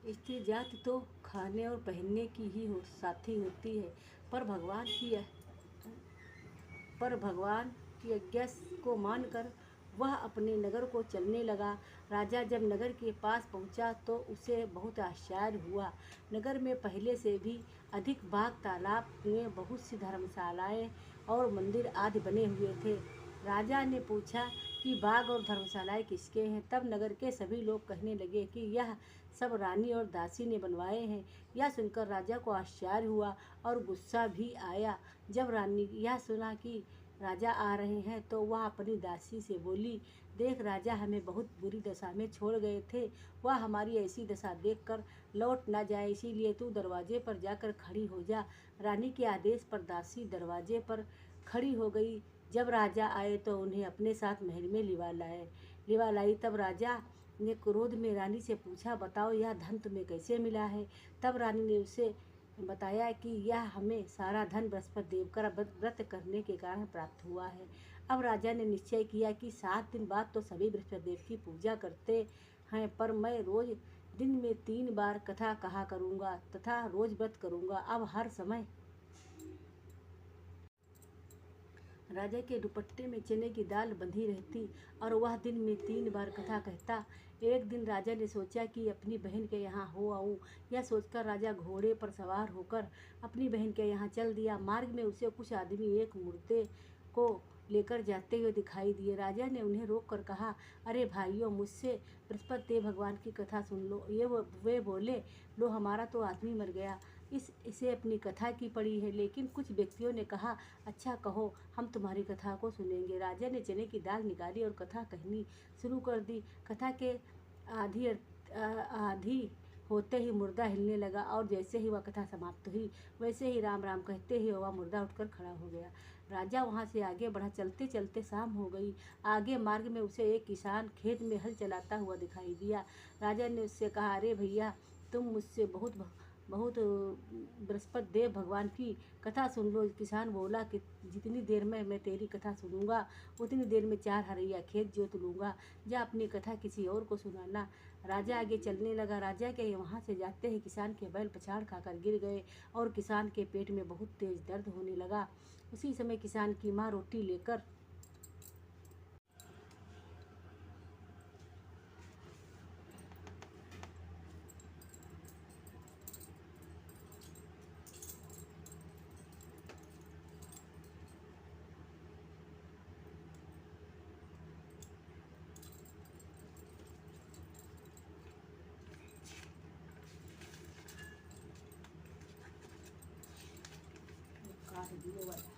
स्त्री जाति तो खाने और पहनने की ही साथी होती है, पर भगवान की आज्ञा को मानकर वह अपने नगर को चलने लगा। राजा जब नगर के पास पहुंचा तो उसे बहुत आश्चर्य हुआ। नगर में पहले से भी अधिक बाग, तालाब, कुएं, बहुत सी धर्मशालाएं और मंदिर आदि बने हुए थे। राजा ने पूछा कि बाग और धर्मशालाएं किसके हैं? तब नगर के सभी लोग कहने लगे कि यह सब रानी और दासी ने बनवाए हैं। यह सुनकर राजा को आश्चर्य हुआ और गुस्सा भी आया। जब रानी यह सुना कि राजा आ रहे हैं तो वह अपनी दासी से बोली, देख राजा हमें बहुत बुरी दशा में छोड़ गए थे। वह हमारी ऐसी दशा देखकर लौट न जाए, इसीलिए तू दरवाजे पर जाकर खड़ी हो जा। रानी के आदेश पर दासी दरवाजे पर खड़ी हो गई। जब राजा आए तो उन्हें अपने साथ महल में लिवा लाई। तब राजा ने क्रोध में रानी से पूछा, बताओ यह धन तुम्हें कैसे मिला है? तब रानी ने उसे बताया कि यह हमें सारा धन बृहस्पति देव का व्रत करने के कारण प्राप्त हुआ है। अब राजा ने निश्चय किया कि 7 दिन बाद तो सभी बृहस्पति देव की पूजा करते हैं, पर मैं रोज दिन में 3 बार कथा कहा करूँगा तथा रोज व्रत करूँगा। अब हर समय राजा के दुपट्टे में चने की दाल बंधी रहती और वह दिन में 3 बार कथा कहता। एक दिन राजा ने सोचा कि अपनी बहन के यहाँ हो आऊँ। यह सोचकर राजा घोड़े पर सवार होकर अपनी बहन के यहाँ चल दिया। मार्ग में उसे कुछ आदमी एक मुर्दे को लेकर जाते हुए दिखाई दिए। राजा ने उन्हें रोक कर कहा, अरे भाइयों, मुझसे बृहस्पति देव भगवान की कथा सुन लो। वे बोले, लो हमारा तो आदमी मर गया, इसे अपनी कथा की पड़ी है। लेकिन कुछ व्यक्तियों ने कहा, अच्छा कहो, हम तुम्हारी कथा को सुनेंगे। राजा ने चने की दाल निकाली और कथा कहनी शुरू कर दी। कथा के आधी होते ही मुर्दा हिलने लगा और जैसे ही वह कथा समाप्त हुई वैसे ही राम राम कहते ही वह मुर्दा उठकर खड़ा हो गया। राजा वहाँ से आगे बढ़ा। चलते चलते शाम हो गई। आगे मार्ग में उसे एक किसान खेत में हल चलाता हुआ दिखाई दिया। राजा ने उससे कहा, अरे भैया, तुम मुझसे बहुत बृहस्पति देव भगवान की कथा सुन लो। किसान बोला कि जितनी देर में मैं तेरी कथा सुनूंगा उतनी देर में 4 हरैया खेत जोत लूँगा। जा अपनी कथा किसी और को सुनाना। राजा आगे चलने लगा। राजा के वहाँ से जाते ही किसान के बैल पछाड़ खाकर गिर गए और किसान के पेट में बहुत तेज दर्द होने लगा। उसी समय किसान की माँ रोटी लेकर काट दिए वाला।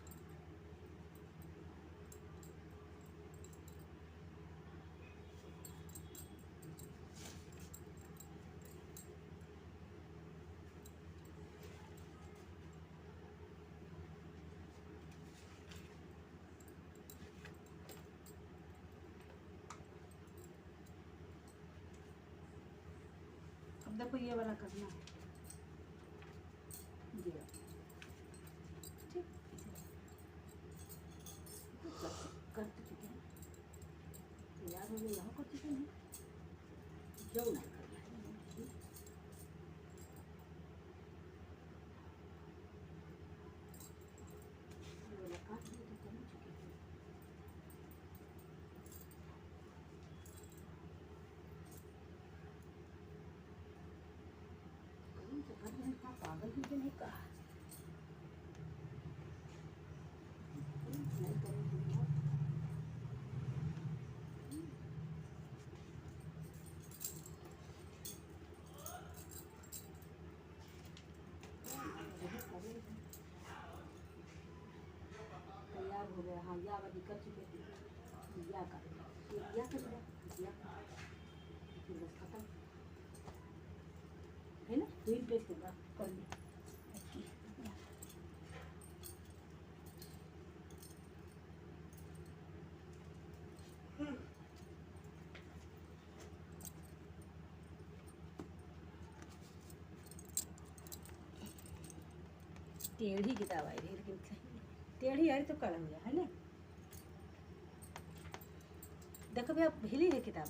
अब देखो ये वाला करना है। ठीक, कर चुके हैं, तैयार हो गए। यहाँ कर चुके हैं, जो ना करना है। काट दिए तो कर चुके हैं। पागल भी तो नहीं कहा। तैयार हो गया। हाँ, या वाली कर चुके थे। या कर दिया फिर बस खत्म है ना। वही पेस्ट होगा कर लिया। टेढ़ी किताब आई रही, लेकिन टेढ़ी आई तो कलम है ना। देखो भैया, हिली है किताब।